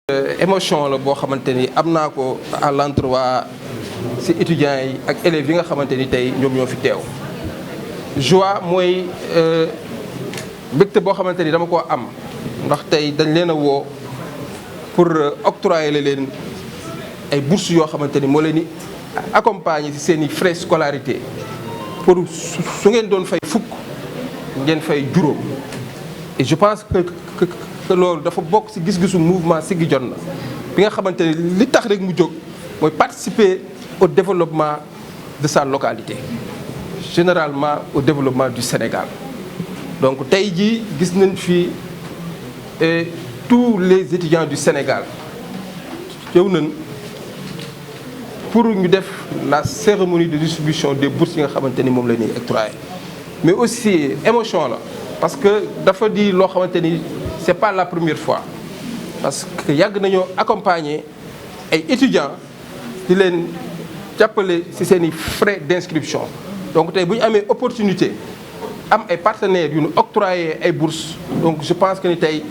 émotion la boo xamante ni am naa ko à l'endroit ci étudiants yi ak élèves yi nga xamante ni tey ñoom ñoo fi teew. joie mooy mbégte boo xamante ni dama koo am ndax tey dañ leen a woo pour octroyer leen ay bourses yoo xamante ni moo leen di accompagner ci seen i frais scolarité pour su ngeen doon fay fukk ngeen fay juróom. Et je pense que loolu dafa bokk ci gis-gisu mouvement Siggi Jotna bi nga xamante ni li tax rek mu jóg mooy participer au développement de sa localité, généralement au développement du Sénégal. Donc tey jii gis nañ fi tous les étudiants du Sénégal ñëw nañ pour ñu def la cérémonie de distribution des bourses yi nga xamante ni moom la ñuy octroyer. Mais aussi émotion la parce que dafa di loo xamante ni c'est pas la première fois parce que yàgg nañoo accompagner ay étudiants di leen jàppale ci seeni frais d'inscription. Donc tey bu ñu amee opportunité am ay partenaires yu ñu octroyer ay bourses, donc je pense que ni tey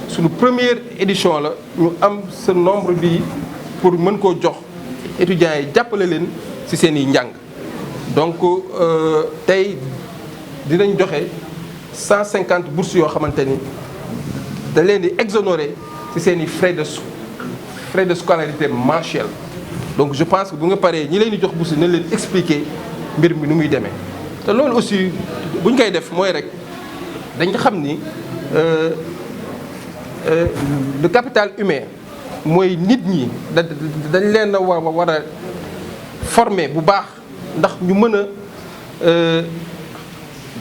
suñu première édition la ñu am ce nombre bi pour mën koo jox étudiants yi jàppale leen ci seeni njàng. Donc tey dinañ joxe 150 bourses yoo xamante ni da leen di exonérer ci seen i frais de scolarité mensuelle. Donc je pense que bu nga paree ñi leen di jox bourse nañ leen expliquer mbir mi nu muy demee te loolu aussi bu ñu koy def mooy rek dañ xam ni le capital humain mooy nit ñi dañ leen a war a former bu baax ndax ñu mën a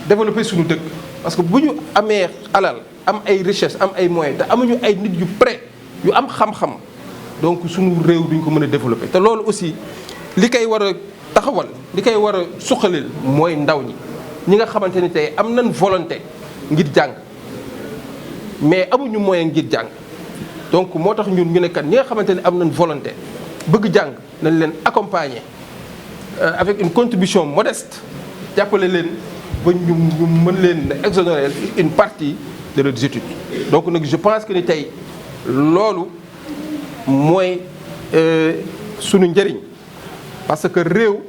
développer suñu dëkk. Parce que bu ñu amee alal am ay richesse am ay moyens te amuñu ay nit yu prêt yu am xam-xam donc suñu réew duñ ko mën a développer. te loolu aussi li koy war a taxawal li koy war a suqalil mooy ndaw ñi nga xamante ni tey am nañ volonté ngir jàng mais amuñu moyen ngir jàng. Donc moo tax ñun ñu ne kat ñi nga xamante ni am nañ volonté bëgg jàng nañ leen accompagner avec une contribution modeste jàppale leen. ba ñu mën leen exonérer une partie de leurs études. Donc nag je pense que ni tey loolu mooy sunu njëriñ parce que réew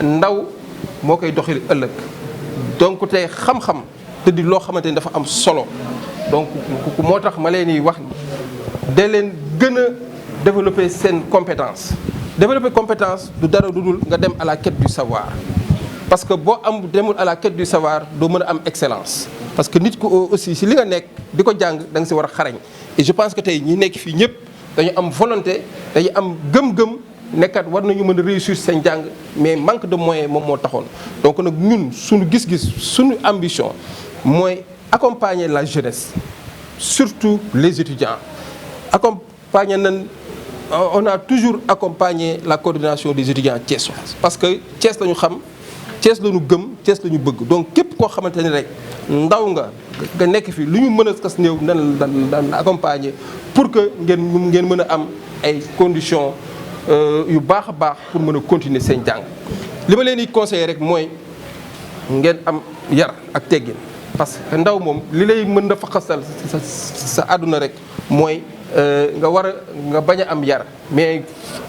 ndaw moo koy doxali ëllëg. Donc tey xam-xam te di loo xamante ni dafa am solo donc moo tax ma leen di wax ni da leen gën a développer seen compétence. Développer compétence du dara du dul nga dem à la quête du savoir. Parce que boo am demul à la quête du savoir doo mën a am excellence parce que nit ku aussi si li nga nekk di ko jàng da nga si war a xarañ. Et je pense que tey ñi nekk fii ñëpp dañu am volonté dañu am gëm-gëm nekkat war nañu mën a réussir seen jàng mais manque de moyens moom moo taxoon. Donc nag ñun suñu gis-gis suñu ambition mooy accompagner la jeunesse surtout les étudiants. Accompagner nañ on a toujours accompagné la coordination des étudiants thiessois parce que Thiès lañu xam. Thiès la ñu gëm Thiès la ñu bëgg donc képp koo xamante ni rek ndaw nga nekk fi lu ñu mën a kas néew nan accompagner pour que ngeen mën a am ay conditions yu baax a baax pour mën a continuer seen jàng. li ma leen di conseiller rek mooy ngeen am yar ak teggin parce que ndaw moom li lay mën a faxasal sa àdduna rek mooy nga bañ a am yar mais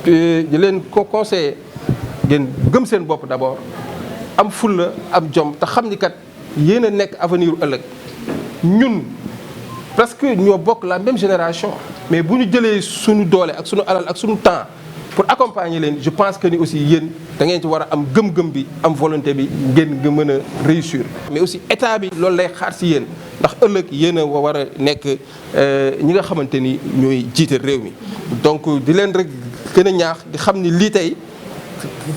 di leen ko conseiller ngeen gëm seen bopp d'abord. am fulla am jom te xam ni kat yéen a nekk avenir u ëllëg ñun presque ñoo bokk la même génération mais bu ñu jëlee suñu doole ak suñu alal ak suñu temps pour accompagner leen je pense que ni aussi yéen da ngeen ci war a am gëm-gëm bi am volonté bi ngeen nga mën a réussir. Mais aussi état bi loolu lay xaar ci yéen ndax ëllëg yéen a war a nekk ñi nga xamante ni ñooy jiite réew mi. Donc di leen rek gën a ñaax di xam ni lii tey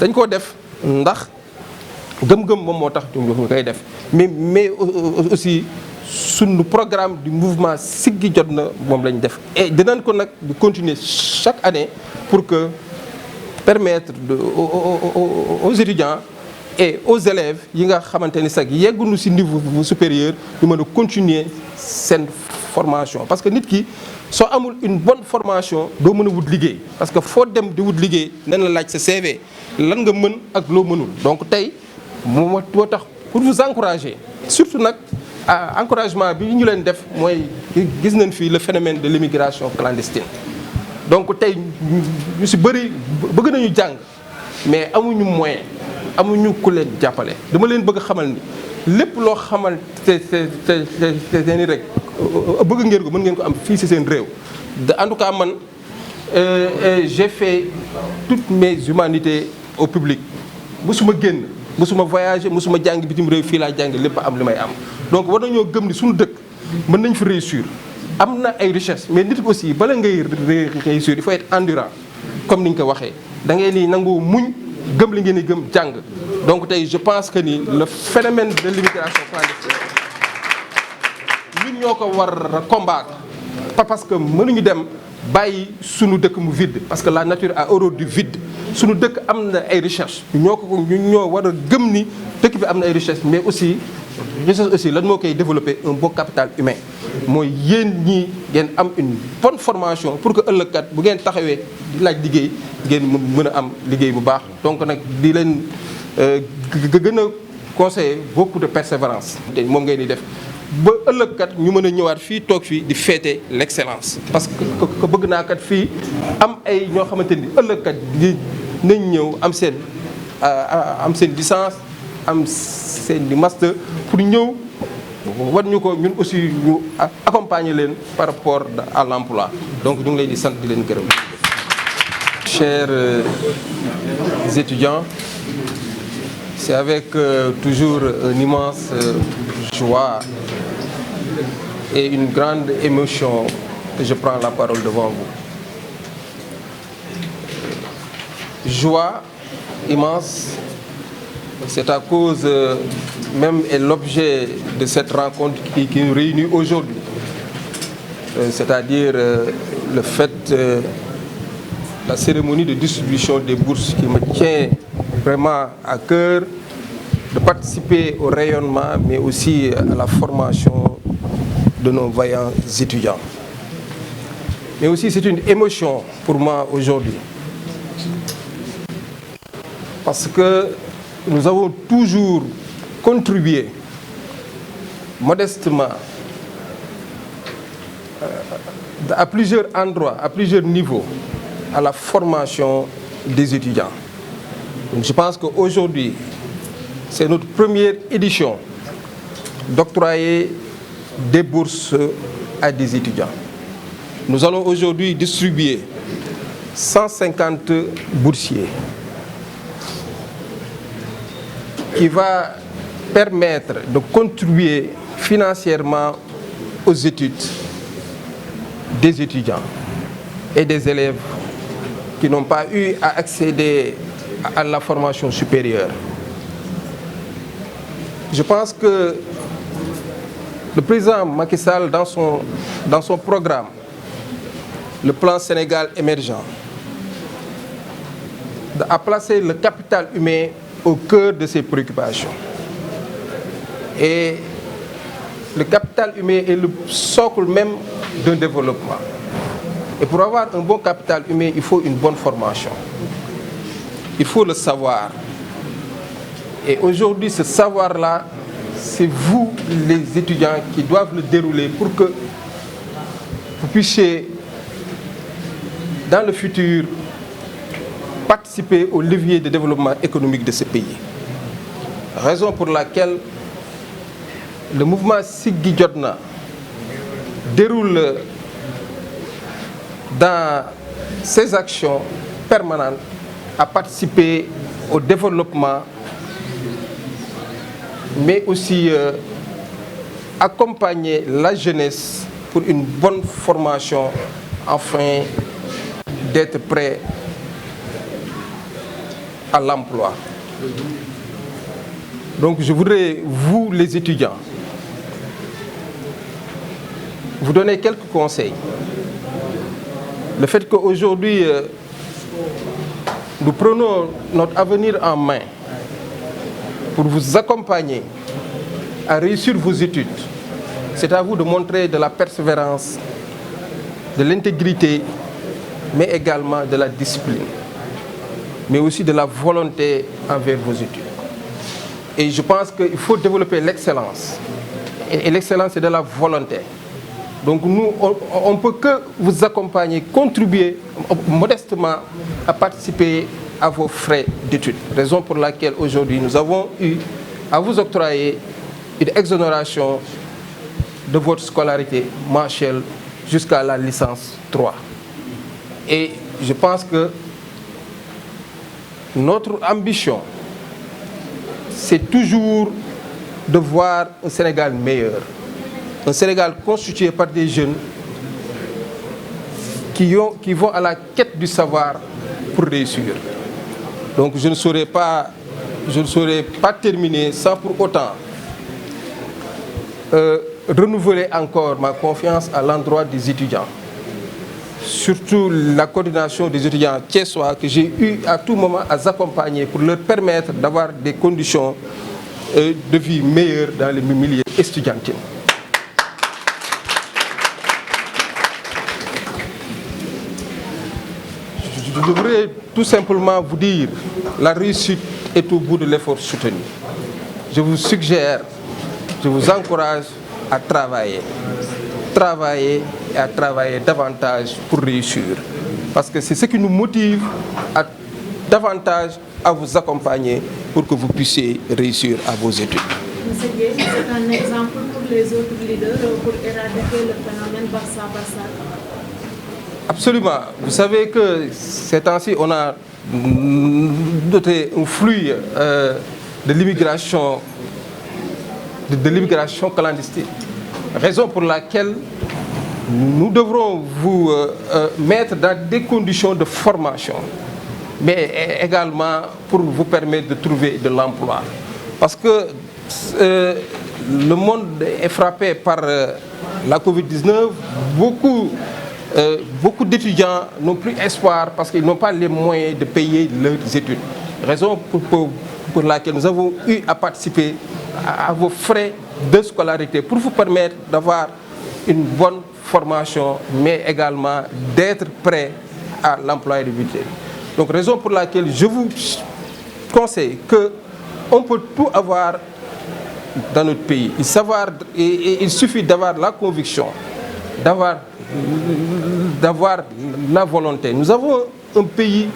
dañ koo def ndax. gëm-gëm moom moo tax ñu koy def mais aussi suñu programme du mouvement Siggi Jotna moom lañ def et dinañ ko nag di continuer chaque année pour que permettre aux étudiants et aux élèves yi nga xamante ni sax yegguñu ci niveau supérieur ñu mën a continuer seen formation. Parce que nit ki soo amul une bonne formation doo mën a wut liggéey parce que foo dem di wut liggéey nañ la laaj sa CV lan nga mën ak loo mënul. Donc tey moo tax pour vous encourager surtout nag encouragement bi ñu leen def mooy gis nañ fii le phénomène de l'immigration clandestine. donc tey ñu si bëri bëgg nañu jàng mais amuñu moyen amuñu ku leen jàppale. dama leen bëgg xamal ni lépp loo xamal te ni rek bëgg ngeen ko mën ngeen ko am fii si seen réew. En tout cas man j'ai fait toutes mes humanités au public mësuma génn mësuma voyager mësuma jàng bitim réew fii laa jàng lépp am li may am. donc war nañoo gëm ni suñu dëkk mën nañ fi réussir. am na ay richesse mais nit aussi bala ngay réussir il faut être endurant comme ni ñu ko waxee da ngay ni nangoo muñ gëm li ngeen di gëm jàng. donc tey je pense que ni le phénomène de l'immigration clandestine ñun ñoo ko war a combattre parce que mënuñu dem bàyyi sunu dëkk mu vide parce que la nature a horreur du vide. sunu dëkk am na ay richesse ñoo war a gëm ni dëkk bi am na ay richesse mais aussi lan moo koy développer un bon capital humain mooy yéen ñii ngeen am une bonne formation pour que ëllëg kat bu ngeen taxawee di laaj liggéey ngeen mën a am liggéey bu baax. donc nag di leen gën a conseiller beaucoup de persévérance. te moom ngeen di def ba ëllëg kat ñu mën a ñëwaat fii toog fii di fêter l'excellence. parce que bëgg naa kat fii am ay ñoo xamante ni ëllëg kat nañ ñëw am seen licence am seen di master pour ñëw war ñu ko ñun aussi ñu accompagner leen par rapport à l'emploi. donc ñu ngi leen di sant di leen gërëm. Chers étudiants, c'est avec toujours une immense joie et une grande émotion que je prends la parole devant vous. Joie immense, c'est à cause même et l'objet de cette rencontre qui nous réunit aujourd'hui. C'est-à-dire le fait, la cérémonie de distribution des bourses qui me tient vraiment à cœur, de participer au rayonnement mais aussi à la formation de nos vaillants étudiants. Mais aussi c'est une émotion pour moi aujourd'hui. Parce que nous avons toujours contribué modestement à plusieurs endroits, à plusieurs niveaux, à la formation des étudiants. Donc je pense qu'aujourd'hui, c'est notre première édition d'octroyer des bourses à des étudiants. Nous allons aujourd'hui distribuer 150 boursiers qui va permettre de contribuer financièrement aux études des étudiants et des élèves qui n'ont pas eu à accéder à la formation supérieure. Je pense que le président Macky Sall, dans son programme, le plan Sénégal émergent, a placé le capital humain au cœur de ses préoccupations. Et le capital humain est le socle même d'un développement. Et pour avoir un bon capital humain, il faut une bonne formation. Il faut le savoir. Et aujourd'hui, ce savoir-là, c'est vous, les étudiants, qui doivent le dérouler pour que vous puissiez, dans le futur, participer au levier de développement économique de ce pays. Raison pour laquelle le mouvement Siggi Jotna déroule dans ses actions permanentes à participer au développement, mais aussi accompagner la jeunesse pour une bonne formation afin d'être prêt à l'emploi. Donc je voudrais, vous les étudiants, vous donner quelques conseils. Le fait qu'aujourd'hui, nous prenons notre avenir en main pour vous accompagner à réussir vos études, c'est à vous de montrer de la persévérance, de l'intégrité, mais également de la discipline, mais aussi de la volonté envers vos études. Et je pense qu'il faut développer l'excellence. Et l'excellence, c'est de la volonté. Donc nous, on ne peut que vous accompagner, contribuer modestement à participer à vos frais d'études. Raison pour laquelle aujourd'hui nous avons eu à vous octroyer une exonération de votre scolarité mensuelle jusqu'à la licence 3. Et je pense que notre ambition, c'est toujours de voir un Sénégal meilleur. Un Sénégal constitué par des jeunes qui vont à la quête du savoir pour réussir. Donc je ne saurais pas terminer sans pour autant renouveler encore ma confiance à l'endroit des étudiants. Surtout la coordination des étudiants thiessois que j'ai eu à tout moment à accompagner pour leur permettre d'avoir des conditions de vie meilleures dans les milieux estudiantins. Je devrais tout simplement vous dire, la réussite est au bout de l'effort soutenu. Je vous suggère, je vous encourage à travailler et à travailler davantage pour réussir. Parce que c'est ce qui nous motive davantage à vous accompagner pour que vous puissiez réussir à vos études. Monsieur Gueye, c'est un exemple pour les autres leaders pour éradiquer le phénomène Barça-Barça. Absolument. Vous savez que ces temps-ci, on a noté un flux de l'immigration clandestine. Raison pour laquelle nous devrons vous mettre dans des conditions de formation, mais également pour vous permettre de trouver de l'emploi. Parce que le monde est frappé par la Covid-19. Beaucoup d'étudiants n'ont plus espoir parce qu'ils n'ont pas les moyens de payer leurs études. Raison pour laquelle nous avons eu à participer à vos frais de scolarité pour vous permettre d'avoir une bonne formation, mais également d'être prêt à l'employabilité. Donc, raison pour laquelle je vous conseille qu'on peut tout avoir dans notre pays. Il suffit d'avoir la conviction, d'avoir la volonté. Nous avons un pays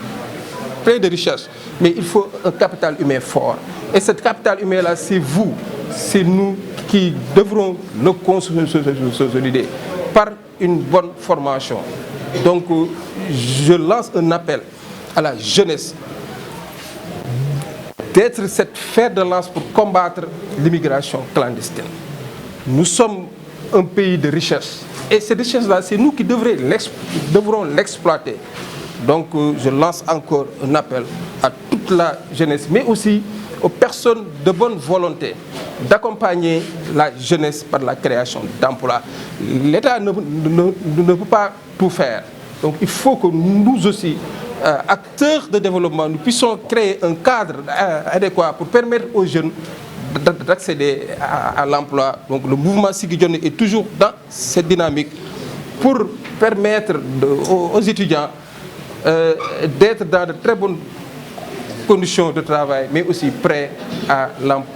plein de richesses, mais il faut un capital humain fort. Et ce capital humain-là, c'est vous, c'est nous qui devrons le consolider par une bonne formation. Donc, je lance un appel à la jeunesse d'être cette fer de lance pour combattre l'immigration clandestine. Nous sommes un pays de richesse. Et cette richesse-là, c'est nous qui devrons l'exploiter. Donc, je lance encore un appel à toute la jeunesse, mais aussi aux personnes de bonne volonté, d'accompagner la jeunesse par la création d'emplois. L'État ne peut pas tout faire. Donc, il faut que nous aussi, acteurs de développement, nous puissions créer un cadre adéquat pour permettre aux jeunes d'accéder à l'emploi. Donc le mouvement Siggi Jotna est toujours dans cette dynamique pour permettre aux étudiants d'être dans de très bonnes conditions de travail, mais aussi prêts à l'emploi.